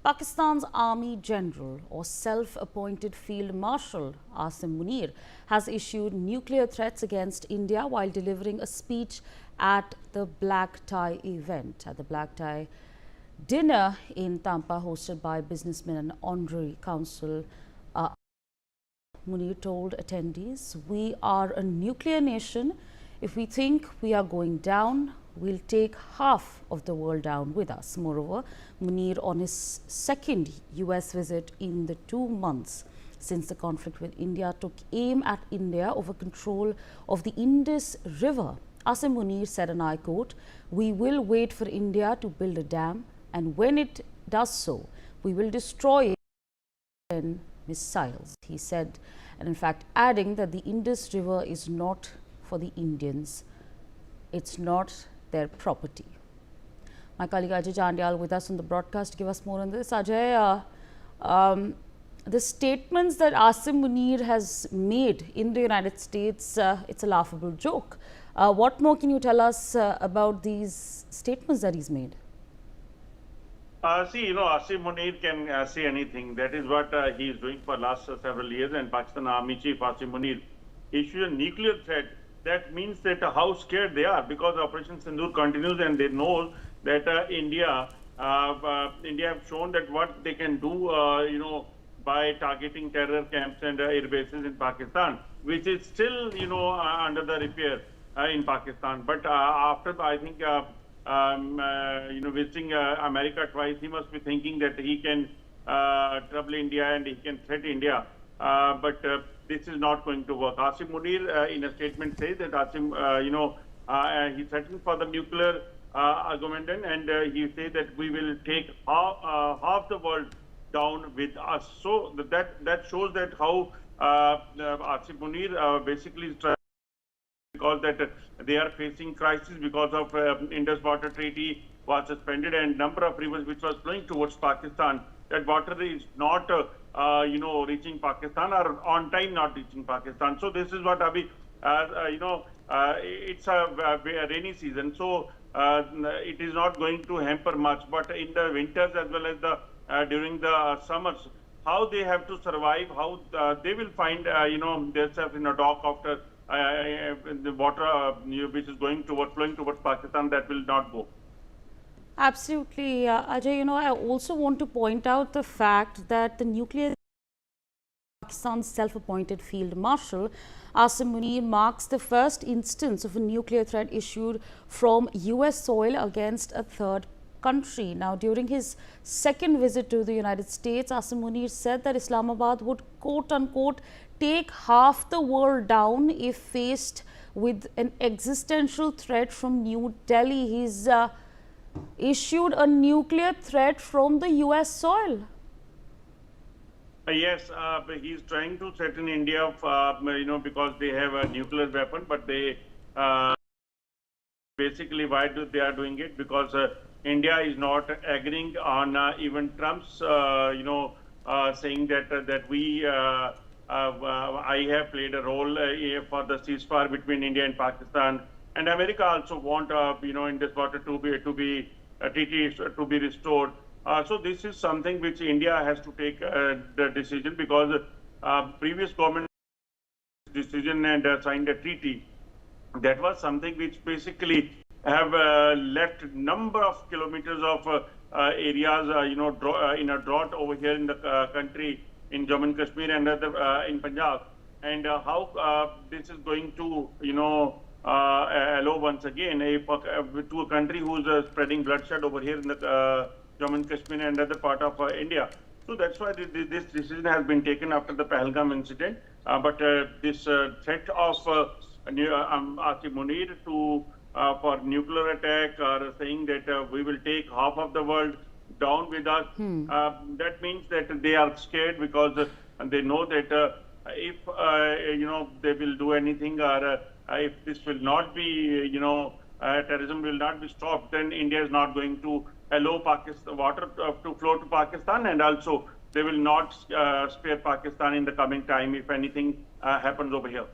Pakistan's Army General or self-appointed Field Marshal Asim Munir has issued nuclear threats against India while delivering a speech at the black tie event, at the black tie dinner in Tampa hosted by businessmen and honorary consul. Munir told attendees, "We are a nuclear nation. If we think we are going down, we'll take half of the world down with us." Moreover, Munir, on his second US visit in the 2 months since the conflict with India, took aim at India over control of the Indus River. Asim Munir said, and I quote, "We will wait for India to build a dam, and when it does so, we will destroy it with missiles," he said, and in fact adding that the Indus River is not for the Indians. It's not their property. My colleague Ajay Jandyal with us on the broadcast to give us more on this. Ajay, the statements that Asim Munir has made in the United States, it's a laughable joke. What more can you tell us about these statements that he's made? Asim Munir can say anything. That is what he is doing for last several years. And Pakistan Army Chief Asim Munir issued a nuclear threat. That means that how scared they are, because Operation Sindoor continues and they know that India have shown that what they can do, by targeting terror camps and air bases in Pakistan, which is still, under the repair in Pakistan. But after, I think, visiting America twice, he must be thinking that he can trouble India and he can threat India. But this is not going to work. Asim Munir, in a statement, says that Asim, he threatened for the nuclear argument, and he says that we will take half the world down with us. So that shows that how Asim Munir basically is trying, because that they are facing crisis because of Indus Water Treaty was suspended, and number of rivers which was flowing towards Pakistan, that water is not reaching Pakistan, or on time not reaching Pakistan. So this is what Abhi, it's a rainy season, so it is not going to hamper much. But in the winters as well as the during the summers, how they have to survive, how they will find themselves in a dock after the water which is flowing towards Pakistan, that will not go. Absolutely. Ajay, I also want to point out the fact that the nuclear Pakistan's self-appointed Field Marshal Asim Munir marks the first instance of a nuclear threat issued from US soil against a third country. Now, during his second visit to the United States, Asim Munir said that Islamabad would quote-unquote take half the world down if faced with an existential threat from New Delhi. He's issued a nuclear threat from the US soil. Yes, he's trying to threaten India, because they have a nuclear weapon, but they basically, why they are doing it? Because India is not agreeing on even Trump's, saying that we, I have played a role for the ceasefire between India and Pakistan, and America also want, Indus water to be treaty to be restored. So this is something which India has to take the decision, because previous government decision and signed a treaty. That was something which basically have left number of kilometers of areas, in a drought over here in the country, in Jammu and Kashmir and other in Punjab, and how this is going to, allow once again to a country who's spreading bloodshed over here in the Jammu and Kashmir and other part of India. So that's why this decision has been taken after the Pahalgam incident. But this threat of Asim Munir to for nuclear attack, or saying that we will take half of the world down with us, that means that they are scared, because they know that if they will do anything, or if this will not be, terrorism will not be stopped, then India is not going to allow Pakistan water to flow to Pakistan, and also they will not spare Pakistan in the coming time if anything happens over here.